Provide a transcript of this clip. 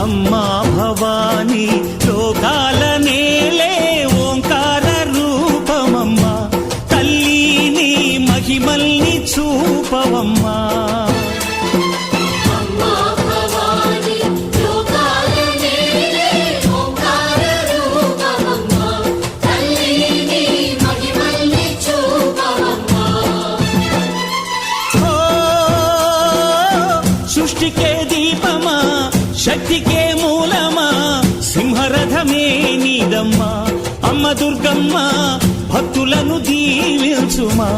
అమ్మా భవానీ లోకాల నేలే ఓంకార రూపమమ్మా తల్లి నీ మహిమల్ని చూపవమ్మా సృష్టికే దీపమా శక్తికే మూలమా సింహరథమే నీదమ్మా అమ్మ దుర్గమ్మ భక్తులను దీవించుమా